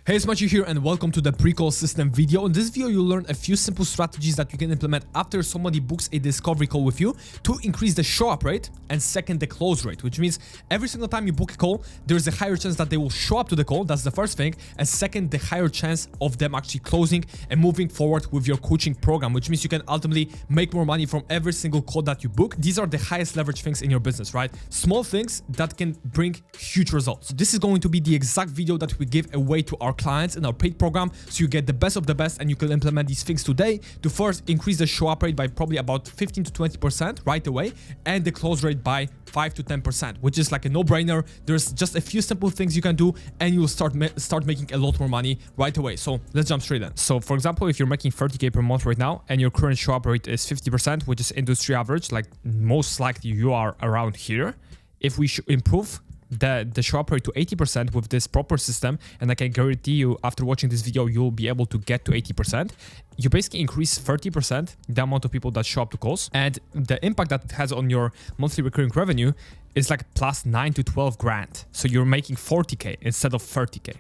Hey, it's Maciej here and welcome to the pre-call system video. In this video, you'll learn a few simple strategies that you can implement after somebody books a discovery call with you to increase the show-up rate and second, the close rate, which means every single time you book a call, there's a higher chance that they will show up to the call. That's the first thing. And second, the higher chance of them actually closing and moving forward with your coaching program, which means you can ultimately make more money from every single call that you book. These are the highest leverage things in your business, right? Small things that can bring huge results. This is going to be the exact video that we give away to our clients in our paid program, so you get the best of the best and you can implement these things today to first increase the show up rate by probably about 15 to 20% right away, and the close rate by 5 to 10%, which is like a no-brainer. There's just a few simple things you can do and you'll start making a lot more money right away. So let's jump straight in. So for example, if you're making 30K per month right now and your current show up rate is 50%, which is industry average, like most likely you are around here, if we should improve the show up rate to 80% with this proper system, and I can guarantee you after watching this video you'll be able to get to 80%, you basically increase 30% the amount of people that show up to calls, and the impact that it has on your monthly recurring revenue is like plus 9 to 12 grand. So you're making 40K instead of 30K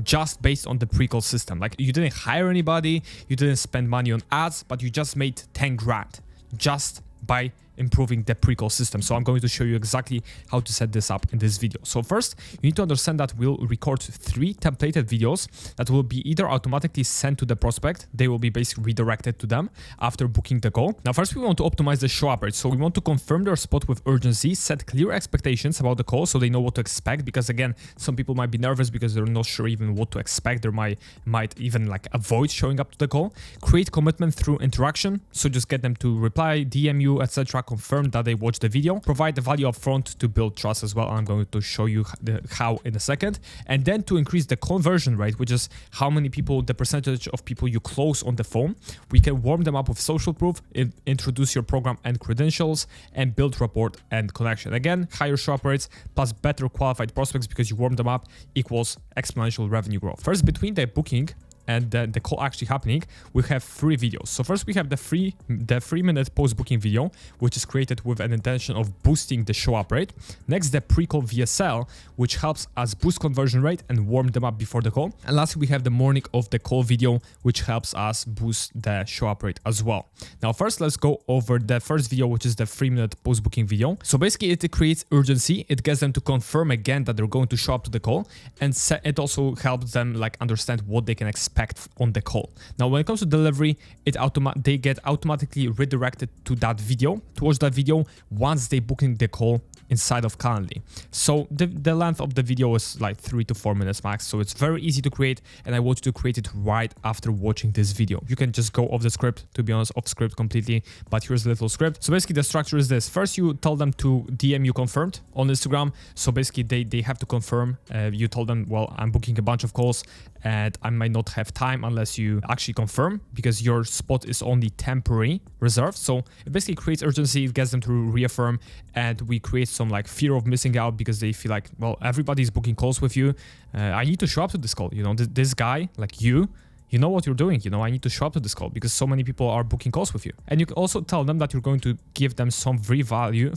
just based on the pre-call system. Like, you didn't hire anybody, you didn't spend money on ads, but you just made 10 grand just by improving the pre-call system. So I'm going to show you exactly how to set this up in this video. So first, you need to understand that we'll record 3 templated videos that will be either automatically sent to the prospect, they will be basically redirected to them after booking the call. Now first, we want to optimize the show up rate. So we want to confirm their spot with urgency, set clear expectations about the call so they know what to expect, because again, some people might be nervous because they're not sure even what to expect. They might even like avoid showing up to the call. Create commitment through interaction, so just get them to reply, DM you, etc. Confirm that they watched the video. Provide the value up front to build trust as well. I'm going to show you how in a second. And then to increase the conversion rate, which is how many people, the percentage of people you close on the phone, we can warm them up with social proof, introduce your program and credentials, and build rapport and connection. Again, higher show up rates plus better qualified prospects because you warm them up equals exponential revenue growth. First, between the booking and the call actually happening, we have 3 videos. So first we have the 3-minute post-booking video, which is created with an intention of boosting the show up rate. Next, the pre-call VSL, which helps us boost conversion rate and warm them up before the call. And lastly, we have the morning of the call video, which helps us boost the show up rate as well. Now first, let's go over the first video, which is the 3-minute post-booking video. So basically it creates urgency. It gets them to confirm again that they're going to show up to the call, and it also helps them like understand what they can expect on the call. Now when it comes to delivery, they get automatically redirected to that video, to watch that video once they booking the call inside of Calendly. So the length of the video is like 3 to 4 minutes max, so it's very easy to create, and I want you to create it right after watching this video. You can just go off the script, to be honest, off script completely, but here's a little script. So basically the structure is this. First, you tell them to DM you confirmed on Instagram. So basically they have to confirm. You told them, well, I'm booking a bunch of calls and I might not have time unless you actually confirm, because your spot is only temporary reserved. So it basically creates urgency, it gets them to reaffirm, and we create some like fear of missing out because they feel like, well, everybody's booking calls with you. I need to show up to this call. You know, this guy, like you know what you're doing. You know, I need to show up to this call because so many people are booking calls with you. And you can also tell them that you're going to give them some free value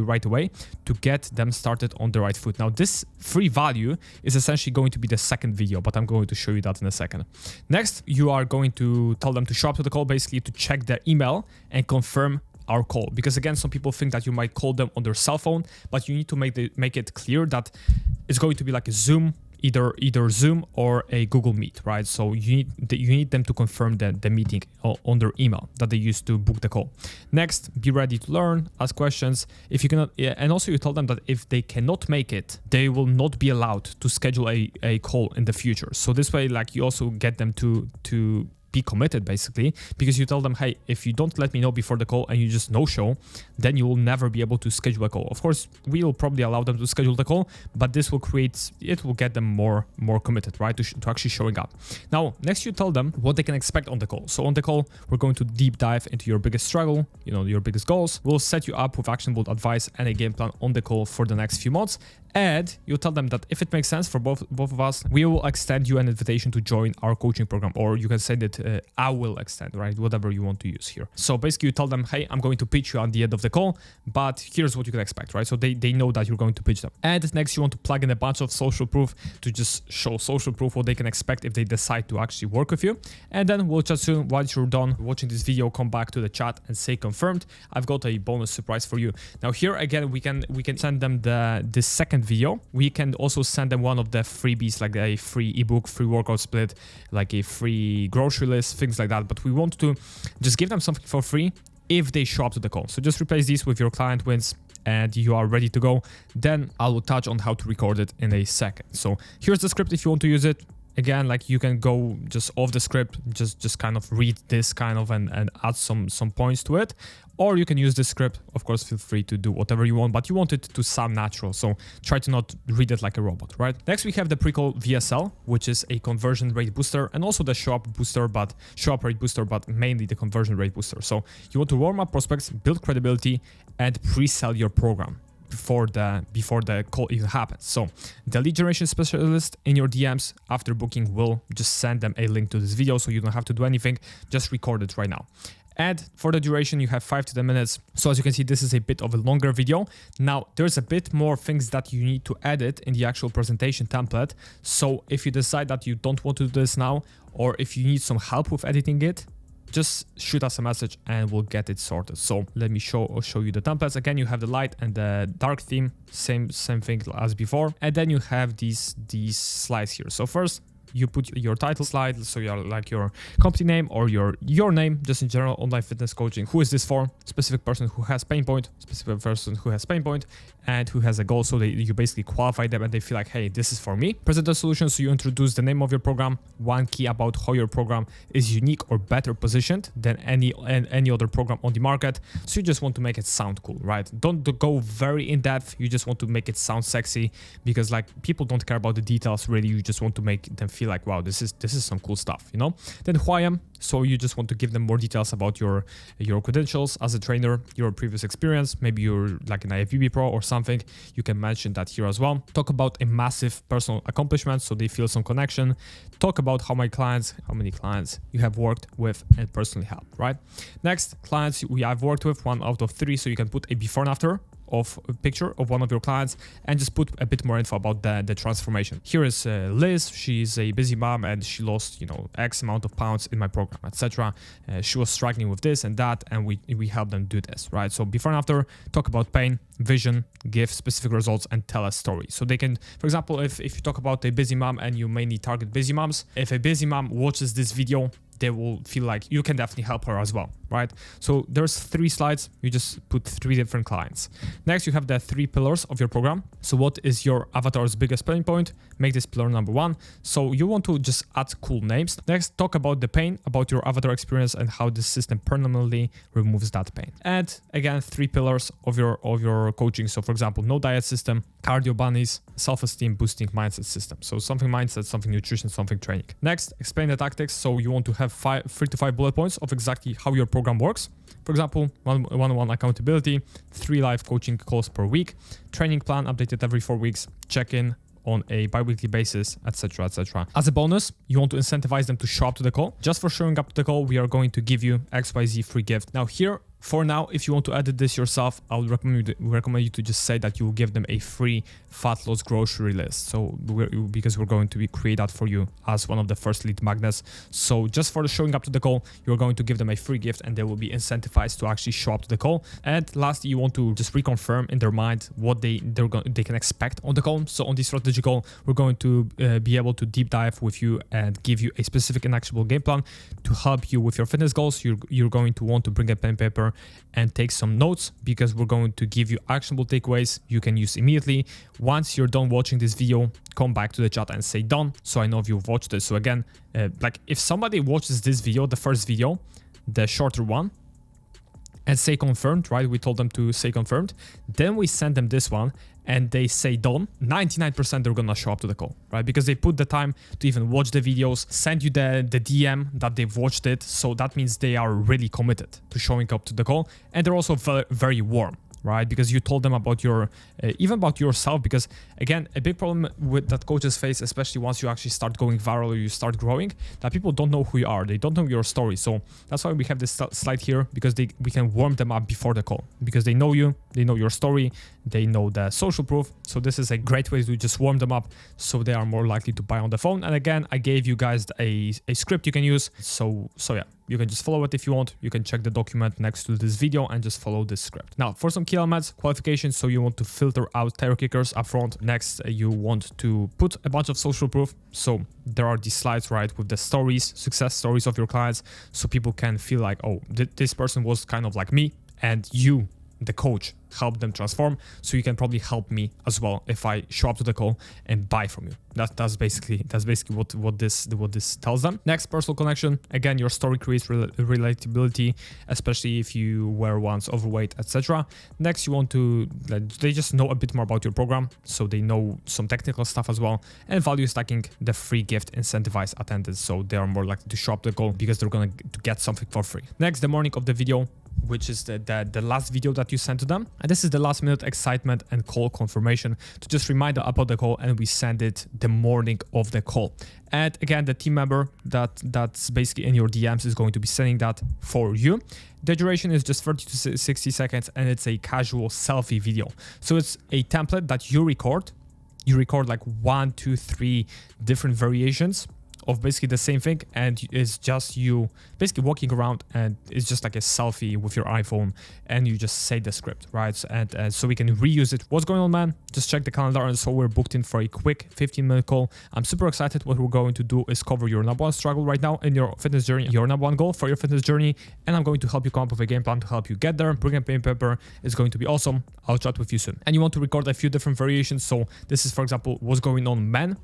right away to get them started on the right foot. Now, this free value is essentially going to be the second video, but I'm going to show you that in a second. Next, you are going to tell them to show up to the call, basically to check their email and confirm our call, because again, some people think that you might call them on their cell phone, but you need to make it clear that it's going to be like a Zoom, either Zoom or a Google Meet, right? So you need them to confirm the meeting on their email that they used to book the call. Next, be ready to learn, ask questions. If you cannot, and also you tell them that if they cannot make it, they will not be allowed to schedule a call in the future. So this way, like, you also get them to be committed, basically, because you tell them, hey, if you don't let me know before the call and you just no show, then you will never be able to schedule a call. Of course, we will probably allow them to schedule the call, but this will get them more committed, right, to actually showing up. Now, next, you tell them what they can expect on the call. So on the call, we're going to deep dive into your biggest struggle, you know, your biggest goals. We'll set you up with actionable advice and a game plan on the call for the next few months, And you tell them that if it makes sense for both of us, we will extend you an invitation to join our coaching program, or you can say that I will extend, right? Whatever you want to use here. So basically you tell them, hey, I'm going to pitch you at the end of the call, but here's what you can expect, right? So they know that you're going to pitch them. And next you want to plug in a bunch of social proof to just show social proof what they can expect if they decide to actually work with you. And then we'll chat soon. Once you're done watching this video, come back to the chat and say confirmed. I've got a bonus surprise for you. Now here again, we can send them the second video. We can also send them one of the freebies, like a free ebook, free workout split, like a free grocery list, things like that. But we want to just give them something for free if they show up to the call. So just replace these with your client wins and you are ready to go. Then I will touch on how to record it in a second. So here's the script if you want to use it. Again, like you can go just off the script, just kind of read this kind of and add some points to it. Or you can use this script. Of course, feel free to do whatever you want, but you want it to sound natural. So try to not read it like a robot, right? Next, we have the pre-call VSL, which is a conversion rate booster, and also the show up rate booster, but mainly the conversion rate booster. So you want to warm up prospects, build credibility, and pre-sell your program before the call even happens. So the lead generation specialist in your DMs after booking will just send them a link to this video, so you don't have to do anything, just record it right now. And for the duration, you have 5 to 10 minutes. So as you can see, this is a bit of a longer video. Now, there's a bit more things that you need to edit in the actual presentation template. So if you decide that you don't want to do this now, or if you need some help with editing it, just shoot us a message and we'll get it sorted. So let me show you the templates. Again, you have the light and the dark theme, same thing as before. And then you have these slides here. So first, you put your title slide, so you're like your company name or your name, just in general, online fitness coaching. Who is this for? Specific person who has pain point, specific person who has pain point, and who has a goal. So you basically qualify them and they feel like, hey, this is for me. Present a solution. So you introduce the name of your program, one key about how your program is unique or better positioned than any other program on the market. So you just want to make it sound cool, right? Don't go very in depth. You just want to make it sound sexy, because like people don't care about the details really. You just want to make them feel like, wow, this is some cool stuff, you know? Then who I am. So you just want to give them more details about your credentials as a trainer, your previous experience. Maybe you're like an IFBB pro or something. You can mention that here as well. Talk about a massive personal accomplishment so they feel some connection. Talk about how many clients you have worked with and personally helped, right? Next, clients I've worked with, 1 out of 3. So you can put a before and after of a picture of one of your clients and just put a bit more info about the transformation. Here is Liz. She's a busy mom and she lost, X amount of pounds in my program, etc. She was struggling with this and that, and we help them do this, right? So before and after, talk about pain, vision, give specific results, and tell a story. So they can, for example, if you talk about a busy mom and you mainly target busy moms, if a busy mom watches this video, they will feel like you can definitely help her as well, right? So there's 3 slides. You just put 3 different clients. Next, you have the 3 pillars of your program. So what is your avatar's biggest pain point? Make this pillar number 1. So you want to just add cool names. Next, talk about the pain, about your avatar experience and how the system permanently removes that pain. And again, 3 pillars of your coaching. So for example, no diet system, cardio bunnies, self-esteem boosting mindset system. So something mindset, something nutrition, something training. Next, explain the tactics. So you want to have 3 to 5 bullet points of exactly how your program works. For example, one-on-one accountability, 3 live coaching calls per week, training plan updated every 4 weeks, check-in on a bi-weekly basis, etc., etc. As a bonus, you want to incentivize them to show up to the call. Just for showing up to the call, we are going to give you XYZ free gift. Now here, for now, if you want to edit this yourself, I would recommend you to just say that you will give them a free fat loss grocery list. So because we're going to create that for you as one of the first lead magnets. So just for the showing up to the call, you're going to give them a free gift and they will be incentivized to actually show up to the call. And lastly, you want to just reconfirm in their mind what they can expect on the call. So on this strategy call, we're going to be able to deep dive with you and give you a specific and actionable game plan to help you with your fitness goals. You're going to want to bring a pen and paper and take some notes, because we're going to give you actionable takeaways you can use immediately. Once you're done watching this video, come back to the chat and say done, so I know if you've watched it. So again, like if somebody watches this video, the first video, the shorter one, and say confirmed, right? We told them to say confirmed. Then we send them this one and they say done. 99% they're gonna show up to the call, right? Because they put the time to even watch the videos, send you the DM that they've watched it. So that means they are really committed to showing up to the call. And they're also very, very warm right? Because you told them about your, even about yourself, because again, a big problem with that coaches face, especially once you actually start going viral or you start growing, that people don't know who you are. They don't know your story. So that's why we have this slide here, because we can warm them up before the call, because they know you, they know your story, they know the social proof. So this is a great way to just warm them up so they are more likely to buy on the phone. And again, I gave you guys a script you can use. So yeah, you can just follow it if you want. You can check the document next to this video and just follow this script. Now, for some key elements, qualifications. So you want to filter out tire kickers up front. Next, you want to put a bunch of social proof. So there are these slides, right, with the stories, success stories of your clients. So people can feel like, oh, this person was kind of like me, and you, the coach, help them transform. So you can probably help me as well if I show up to the call and buy from you. That's basically what this tells them. Next, personal connection. Again, your story creates relatability, especially if you were once overweight, etc. Next, you want to they just know a bit more about your program, so they know some technical stuff as well. And value stacking, the free gift incentivize attendance, so they are more likely to show up to the call because they're going to get something for free. Next, the morning of the video, which is the last video that you sent to them. And this is the last minute excitement and call confirmation to just remind them about the call, and we send it the morning of the call. And again, the team member that's basically in your DMs is going to be sending that for you. The duration is just 30 to 60 seconds, and it's a casual selfie video. So it's a template that you record. You record like 1, 2, 3 different variations of basically the same thing, and it's just you basically walking around, and it's just like a selfie with your iPhone, and you just say the script, right? And so we can reuse it. What's going on, man? Just check the calendar, and so we're booked in for a quick 15-minute call. I'm super excited. What we're going to do is cover your number one struggle right now in your fitness journey, your number one goal for your fitness journey, and I'm going to help you come up with a game plan to help you get there. Bring a pen and paper. It's going to be awesome. I'll chat with you soon. And you want to record a few different variations. So this is, for example, what's going on, men.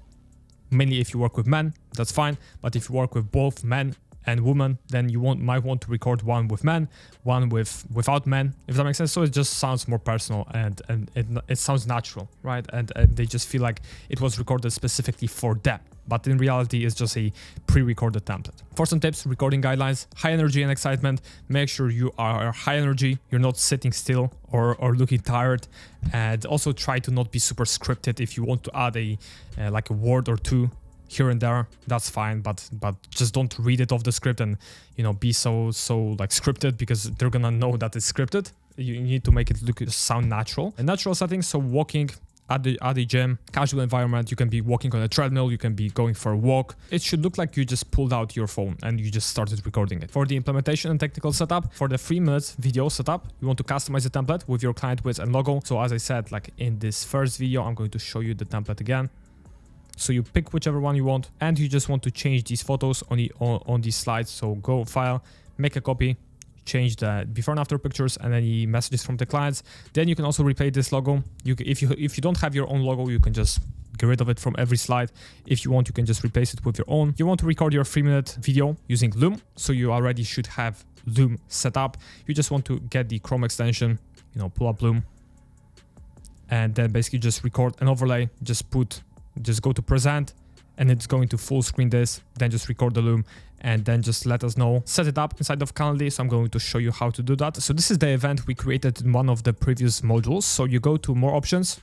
Mainly if you work with men, that's fine. But if you work with both men and women, then you might want to record one with men, one without men, if that makes sense. So it just sounds more personal, and it sounds natural, right? And they just feel like it was recorded specifically for them. But in reality, it's just a pre-recorded template. For some tips, recording guidelines, high energy and excitement. Make sure you are high energy, you're not sitting still or looking tired. And also try to not be super scripted. If you want to add like a word or two here and there, that's fine, but just don't read it off the script and, you know, be so like scripted, because they're gonna know that it's scripted. You need to make it sound natural. And natural settings, so walking at the gym, casual environment. You can be walking on a treadmill, you can be going for a walk. It should look like you just pulled out your phone and you just started recording it. For the implementation and technical setup, for the 3 minutes video setup, you want to customize the template with your client width and logo. So as I said, like in this first video, I'm going to show you the template again. So you pick whichever one you want, and you just want to change these photos on these slides. So go file, make a copy, change the before and after pictures and any messages from the clients. Then you can also replace this logo. If you don't have your own logo, you can just get rid of it from every slide. If you want, you can just replace it with your own. You want to record your 3-minute video using Loom, so you already should have Loom set up. You just want to get the Chrome extension, you know, pull up Loom, and then basically just record an overlay. Just go to present, and it's going to full screen this. Then just record the Loom, and then just let us know. Set it up inside of Calendly. So I'm going to show you how to do that. So this is the event we created in one of the previous modules. So you go to more options,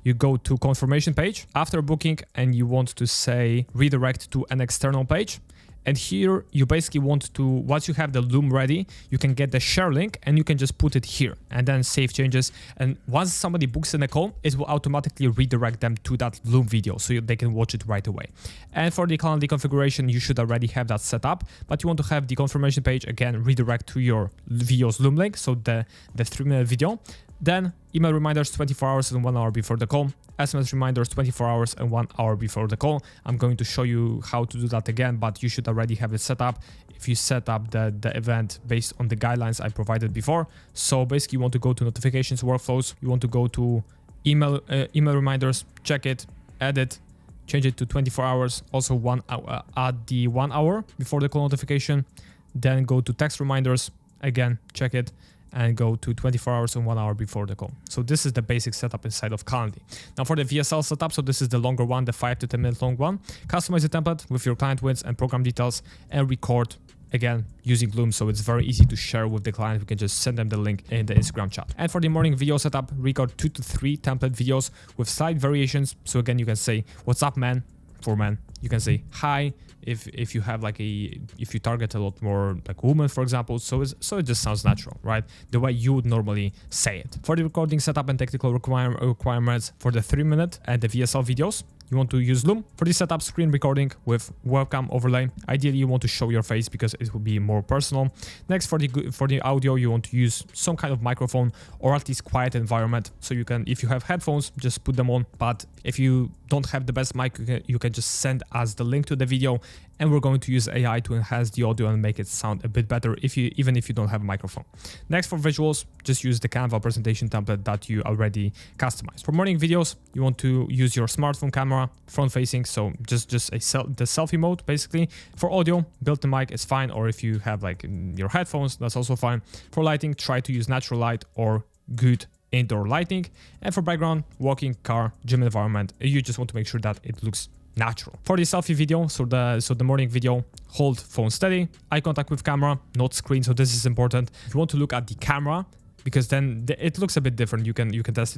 you go to confirmation page after booking, and you want to say redirect to an external page. And here you basically want to, once you have the Loom ready, you can get the share link and you can just put it here and then save changes. And once somebody books in a call, it will automatically redirect them to that Loom video so they can watch it right away. And for the Calendly configuration, you should already have that set up, but you want to have the confirmation page again redirect to your video's Loom link, so the 3-minute video. Then email reminders 24 hours and 1 hour before the call. SMS reminders 24 hours and 1 hour before the call. I'm going to show you how to do that again, but you should already have it set up if you set up the event based on the guidelines I provided before. So basically you want to go to notifications, workflows. You want to go to email reminders, check it, edit, change it to 24 hours. Also 1 hour, add the 1 hour before the call notification. Then go to text reminders, again, check it, and go to 24 hours and 1 hour before the call. So this is the basic setup inside of Calendly. Now for the VSL setup, so this is the longer one, the 5 to 10 minute long one. Customize the template with your client widths and program details, and record again, using Loom, so it's very easy to share with the client. We can just send them the link in the Instagram chat. And for the morning video setup, record 2 to 3 template videos with slight variations. So again, you can say, "What's up, man?" for men. You can say "hi" if you have like if you target a lot more like women, for example. So it just sounds natural, right? The way you would normally say it. For the recording setup and technical requirements for the 3-minute and the VSL videos, you want to use Loom. For this setup, screen recording with webcam overlay. Ideally, you want to show your face because it will be more personal. Next, for the audio, you want to use some kind of microphone or at least quiet environment. So you can, if you have headphones, just put them on. But if you don't have the best mic, you can just send us the link to the video, and we're going to use AI to enhance the audio and make it sound a bit better even if you don't have a microphone. Next, for visuals, just use the Canva presentation template that you already customized. For morning videos, you want to use your smartphone camera front facing, so just the selfie mode basically. For audio, built-in mic is fine, or if you have like your headphones, that's also fine. For lighting, try to use natural light or good indoor lighting. And for background, walking, car, gym environment, you just want to make sure that it looks natural. For the selfie video, so the morning video, hold phone steady, eye contact with camera, not screen. So this is important. If you want to look at the camera, because then it looks a bit different. You can test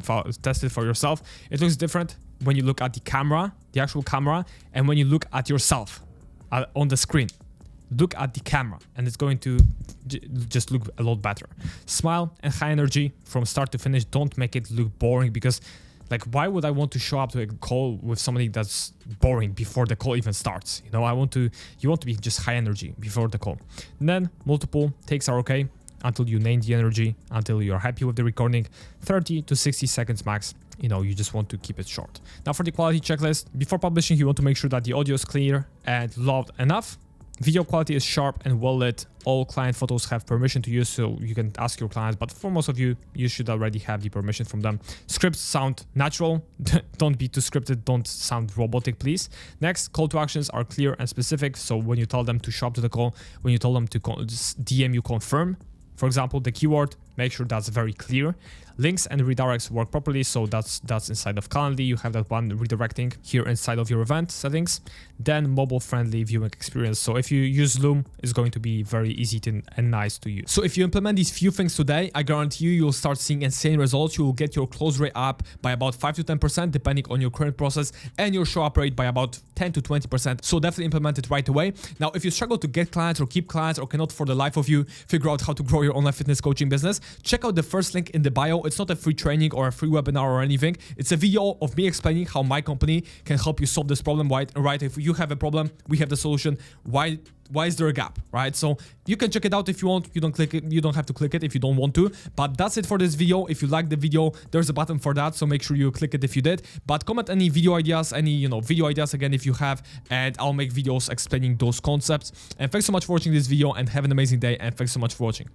it for yourself. It looks different when you look at the camera, the actual camera, and when you look at yourself on the screen. Look at the camera, and it's going to just look a lot better. Smile and high energy from start to finish. Don't make it look boring, because like, why would I want to show up to a call with somebody that's boring before the call even starts? You know, you want to be just high energy before the call. And then multiple takes are okay until you name the energy, until you're happy with the recording. 30 to 60 seconds max. You know, you just want to keep it short. Now for the quality checklist, before publishing, you want to make sure that the audio is clear and loud enough. Video quality is sharp and well lit. All client photos have permission to use, so you can ask your clients, but for most of you should already have the permission from them. Scripts sound natural. Don't be too scripted. Don't sound robotic, please. Next, call to actions are clear and specific. So when you tell them to show up to the call, when you tell them to DM you confirm, for example, the keyword, make sure that's very clear. Links and redirects work properly, so that's inside of Calendly. You have that one redirecting here inside of your event settings. Then mobile-friendly viewing experience. So if you use Loom, it's going to be very easy and nice to use. So if you implement these few things today, I guarantee you'll start seeing insane results. You will get your close rate up by about 5 to 10%, depending on your current process, and your show up rate by about 10 to 20%. So definitely implement it right away. Now, if you struggle to get clients or keep clients, or cannot for the life of you figure out how to grow your online fitness coaching business, check out the first link in the bio. It's not a free training or a free webinar or anything. It's a video of me explaining how my company can help you solve this problem. Right? If you have a problem, we have the solution. Why is there a gap, right? So you can check it out if you want. You don't click it. You don't have to click it if you don't want to. But that's it for this video. If you like the video, there's a button for that. So make sure you click it if you did. But comment any video ideas, video ideas again if you have, and I'll make videos explaining those concepts. And thanks so much for watching this video, and have an amazing day. And thanks so much for watching.